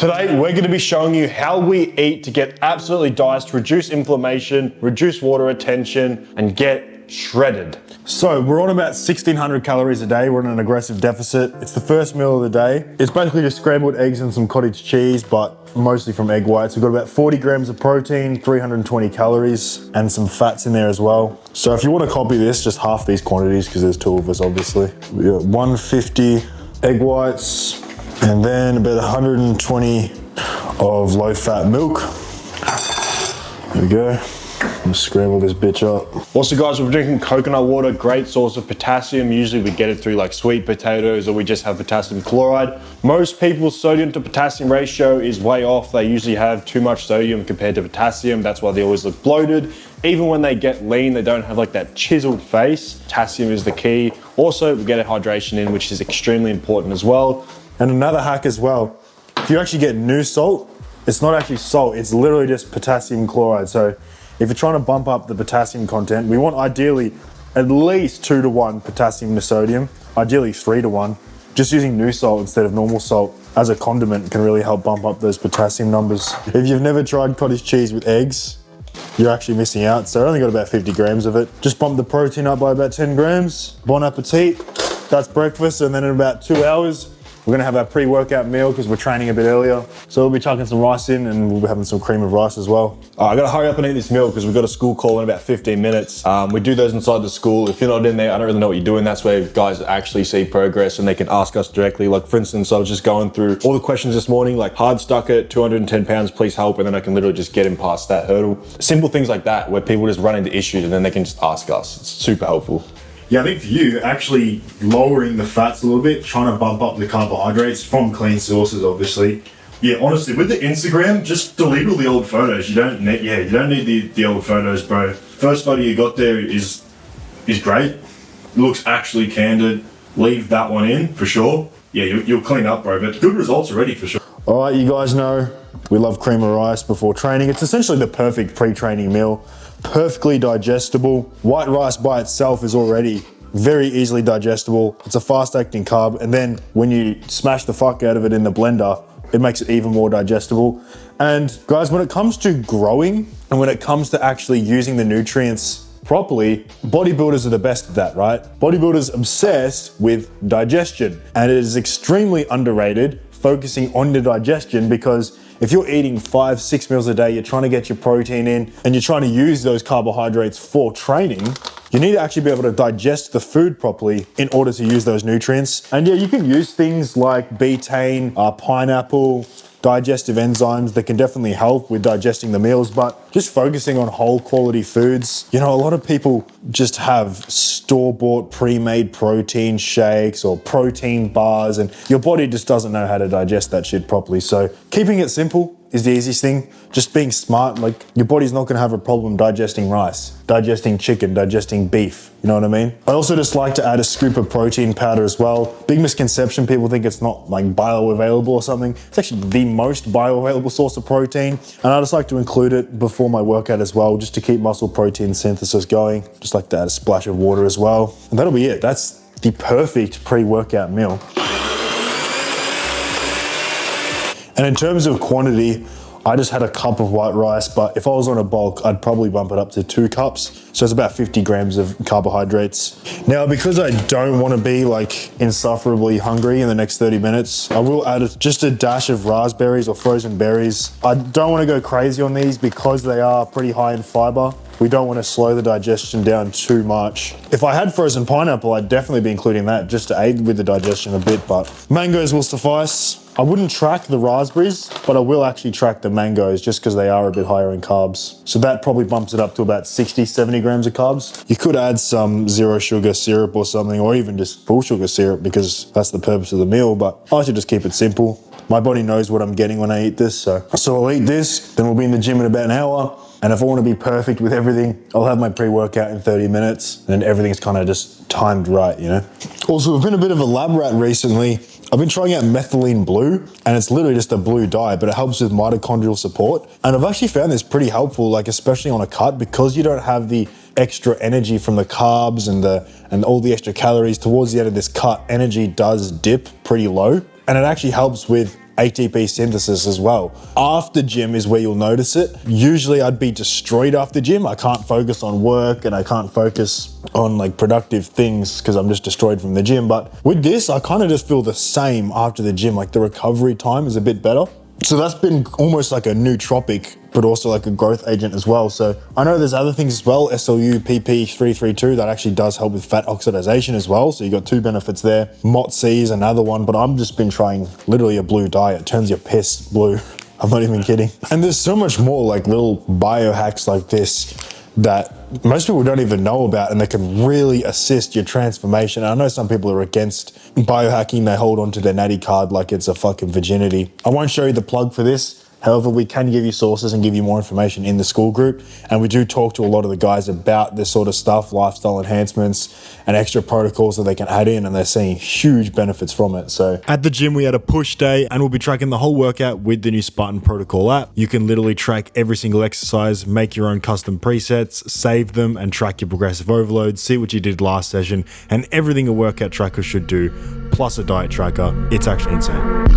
Today, we're gonna be showing you how we eat to get absolutely diced, reduce inflammation, reduce water retention, and get shredded. So we're on about 1,600 calories a day. We're in an aggressive deficit. It's the first meal of the day. It's basically just scrambled eggs and some cottage cheese, but mostly from egg whites. We've got about 40 grams of protein, 320 calories, and some fats in there as well. So if you want to copy this, just half these quantities, because there's two of us, obviously. We got 150 egg whites, and then about 120 of low-fat milk. There we go. Just scramble this bitch up. Also guys, we're drinking coconut water, great source of potassium. Usually we get it through like sweet potatoes, or we just have potassium chloride. Most people's sodium to potassium ratio is way off. They usually have too much sodium compared to potassium. That's why they always look bloated. Even when they get lean, they don't have like that chiseled face. Potassium is the key. Also, we get hydration in, which is extremely important as well. And another hack as well, if you actually get new salt, it's not actually salt, it's literally just potassium chloride. So if you're trying to bump up the potassium content, we want ideally at least 2 to 1 potassium to sodium, ideally 3 to 1. Just using new salt instead of normal salt as a condiment can really help bump up those potassium numbers. If you've never tried cottage cheese with eggs, you're actually missing out. So I only got about 50 grams of it. Just bump the protein up by about 10 grams. Bon appetit. That's breakfast, and then in about 2 hours, we're gonna have our pre-workout meal because we're training a bit earlier. So we'll be chucking some rice in, and we'll be having some cream of rice as well. I gotta hurry up and eat this meal because we've got a school call in about 15 minutes. We do those inside the school. If you're not in there, I don't really know what you're doing. That's where guys actually see progress and they can ask us directly. Like for instance, I was just going through all the questions this morning, like hard stuck at 210 pounds, please help. And then I can literally just get him past that hurdle. Simple things like that where people just run into issues and then they can just ask us. It's super helpful. Yeah, I think for you, actually lowering the fats a little bit, trying to bump up the carbohydrates from clean sources, obviously. Yeah, honestly, with the Instagram, just delete all the old photos. You don't need, you don't need the old photos, bro. First photo you got there is great. Looks actually candid. Leave that one in for sure. Yeah, you'll clean up, bro, but good results already for sure. All right, you guys know we love cream of rice before training. It's essentially the perfect pre-training meal. Perfectly digestible. White rice by itself is already very easily digestible. It's a fast-acting carb, and then when you smash the fuck out of it in the blender, it makes it even more digestible. And guys, when it comes to growing and when it comes to actually using the nutrients properly, bodybuilders are the best at that, right? Bodybuilders obsessed with digestion, and it is extremely underrated focusing on the digestion, because if you're eating 5-6 meals a day, you're trying to get your protein in and you're trying to use those carbohydrates for training, you need to actually be able to digest the food properly in order to use those nutrients. And yeah, you can use things like betaine, pineapple, digestive enzymes that can definitely help with digesting the meals, but just focusing on whole quality foods. You know, a lot of people just have store-bought pre-made protein shakes or protein bars, and your body just doesn't know how to digest that shit properly. So keeping it simple is the easiest thing. Just being smart, like your body's not gonna have a problem digesting rice, digesting chicken, digesting beef, you know what I mean? I also just like to add a scoop of protein powder as well. Big misconception, people think it's not like bioavailable or something. It's actually the most bioavailable source of protein. And I just like to include it before my workout as well, just to keep muscle protein synthesis going. Just like to add a splash of water as well. And that'll be it. That's the perfect pre-workout meal. And in terms of quantity, I just had a cup of white rice, but if I was on a bulk, I'd probably bump it up to 2 cups. So it's about 50 grams of carbohydrates. Now, because I don't want to be like insufferably hungry in the next 30 minutes, I will add just a dash of raspberries or frozen berries. I don't want to go crazy on these because they are pretty high in fiber. We don't want to slow the digestion down too much. If I had frozen pineapple, I'd definitely be including that just to aid with the digestion a bit, but mangoes will suffice. I wouldn't track the raspberries, but I will actually track the mangoes just because they are a bit higher in carbs. So that probably bumps it up to about 60, 70 grams of carbs. You could add some zero sugar syrup or something, or even just full sugar syrup, because that's the purpose of the meal, but I should just keep it simple. My body knows what I'm getting when I eat this, so I'll eat this, then we'll be in the gym in about an hour. And if I want to be perfect with everything, I'll have my pre-workout in 30 minutes, and then everything's kind of just timed right, you know? Also, I've been a bit of a lab rat recently. I've been trying out methylene blue, and it's literally just a blue dye, but it helps with mitochondrial support. And I've actually found this pretty helpful, like especially on a cut, because you don't have the extra energy from the carbs and all the extra calories. Towards the end of this cut, energy does dip pretty low, and it actually helps with ATP synthesis as well. After gym is where you'll notice it. Usually I'd be destroyed after gym. I can't focus on work and I can't focus on like productive things because I'm just destroyed from the gym. But with this, I kind of just feel the same after the gym. Like the recovery time is a bit better. So that's been almost like a nootropic, but also like a growth agent as well. So I know there's other things as well, SLU PP332, that actually does help with fat oxidation as well. So you got 2 benefits there. MOTC is another one, but I've just been trying literally a blue diet. It turns your piss blue. I'm not even kidding. And there's so much more like little biohacks like this that most people don't even know about, and they can really assist your transformation. I know some people are against biohacking. They hold on to their natty card like it's a fucking virginity. I won't show you the plug for this. However, we can give you sources and give you more information in the school group. And we do talk to a lot of the guys about this sort of stuff, lifestyle enhancements and extra protocols that they can add in, and they're seeing huge benefits from it. So at the gym, we had a push day and we'll be tracking the whole workout with the new Spartan Protocol app. You can literally track every single exercise, make your own custom presets, save them and track your progressive overload, see what you did last session, and everything a workout tracker should do, plus a diet tracker. It's actually insane.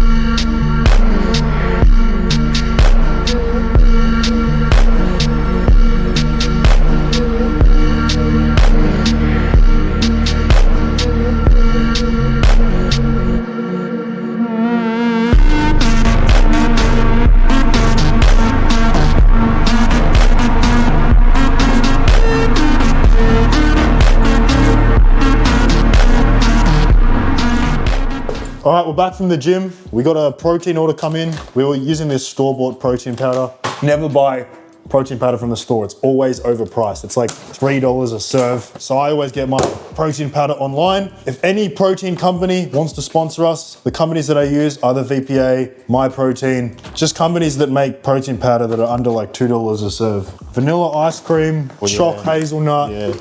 All right, we're back from the gym. We got a protein order come in. We were using this store-bought protein powder. Never buy protein powder from the store. It's always overpriced. It's like $3 a serve. So I always get my protein powder online. If any protein company wants to sponsor us, the companies that I use are the VPA, MyProtein, just companies that make protein powder that are under like $2 a serve. Vanilla ice cream, choc hazelnut. Yeah.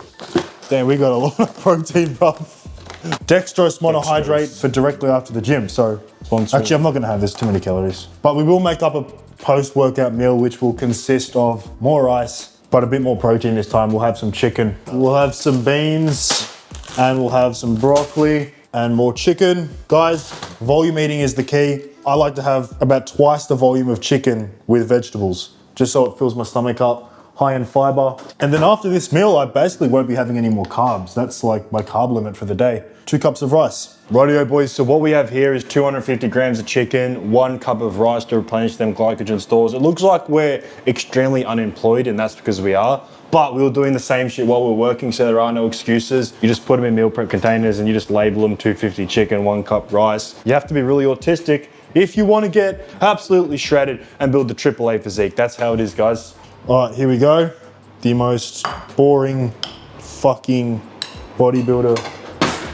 Damn, we got a lot of protein, bro. Dextrose monohydrate for directly after the gym. So actually, I'm not gonna have this, too many calories. But we will make up a post-workout meal, which will consist of more rice, but a bit more protein this time. We'll have some chicken. We'll have some beans, and we'll have some broccoli and more chicken. Guys, volume eating is the key. I like to have about twice the volume of chicken with vegetables, just so it fills my stomach up. High in fiber. And then after this meal, I basically won't be having any more carbs. That's like my carb limit for the day. 2 cups of rice. Rightio boys, so what we have here is 250 grams of chicken, 1 cup of rice to replenish them glycogen stores. It looks like we're extremely unemployed, and that's because we are. But we were doing the same shit while we were working, so there are no excuses. You just put them in meal prep containers and you just label them 250 chicken, 1 cup rice. You have to be really autistic if you want to get absolutely shredded and build the AAA physique. That's how it is, guys. All right, here we go. The most boring fucking bodybuilder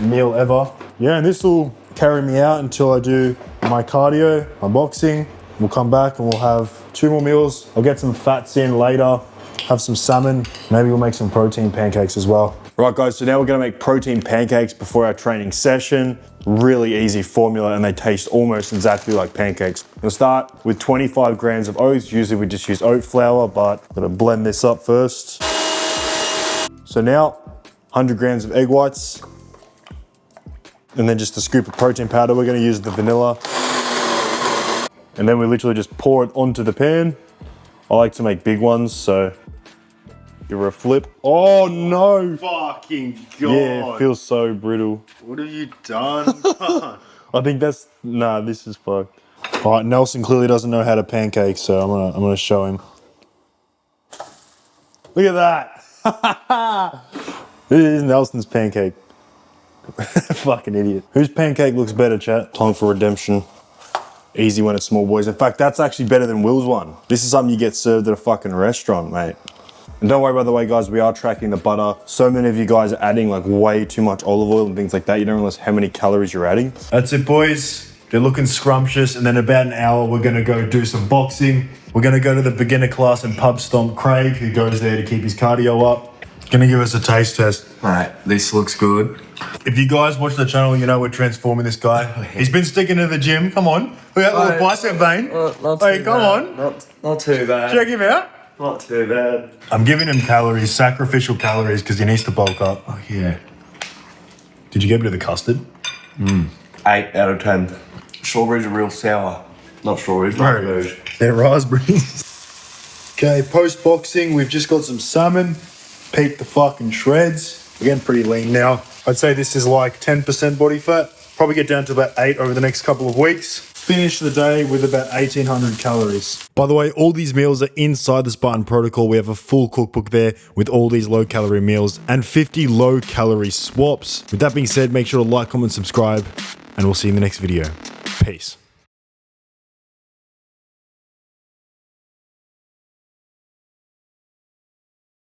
meal ever. Yeah, and this will carry me out until I do my cardio, my boxing. We'll come back and we'll have 2 more meals. I'll get some fats in later, have some salmon. Maybe we'll make some protein pancakes as well. Right guys, so now we're gonna make protein pancakes before our training session. Really easy formula and they taste almost exactly like pancakes. We'll start with 25 grams of oats. Usually we just use oat flour, but I'm gonna blend this up first. So now 100 grams of egg whites. And then just a scoop of protein powder. We're gonna use the vanilla. And then we literally just pour it onto the pan. I like to make big ones, so give her a flip. Oh no! Fucking God. Yeah, it feels so brittle. What have you done? I think that's, nah, this is fucked. All right, Nelson clearly doesn't know how to pancake, so I'm gonna show him. Look at that. This is Nelson's pancake. Fucking idiot. Whose pancake looks better, chat? Time for redemption. Easy when it's small, boys. In fact, that's actually better than Will's one. This is something you get served at a fucking restaurant, mate. And don't worry, by the way, guys, we are tracking the butter. So many of you guys are adding like way too much olive oil and things like that. You don't realize how many calories you're adding. That's it, boys. They're looking scrumptious. And then about an hour, we're gonna go do some boxing. We're gonna go to the beginner class and pub stomp Craig, who goes there to keep his cardio up. Gonna give us a taste test. Mate, this looks good. If you guys watch the channel, you know we're transforming this guy. He's been sticking to the gym. Come on. We got a little bicep vein. Hey, come on. Not too bad. Check him out. Not too bad. I'm giving him calories, sacrificial calories, because he needs to bulk up. Oh, yeah. Did you get rid of the custard? 8 out of 10. Strawberries are real sour. Not strawberries, Very They're raspberries. Okay, post-boxing, we've just got some salmon. Peak the fucking shreds. We're getting pretty lean now. I'd say this is like 10% body fat. Probably get down to about 8 over the next couple of weeks. Finish the day with about 1,800 calories. By the way, all these meals are inside the Spartan protocol. We have a full cookbook there with all these low-calorie meals and 50 low-calorie swaps. With that being said, make sure to like, comment, subscribe, and we'll see you in the next video. Peace.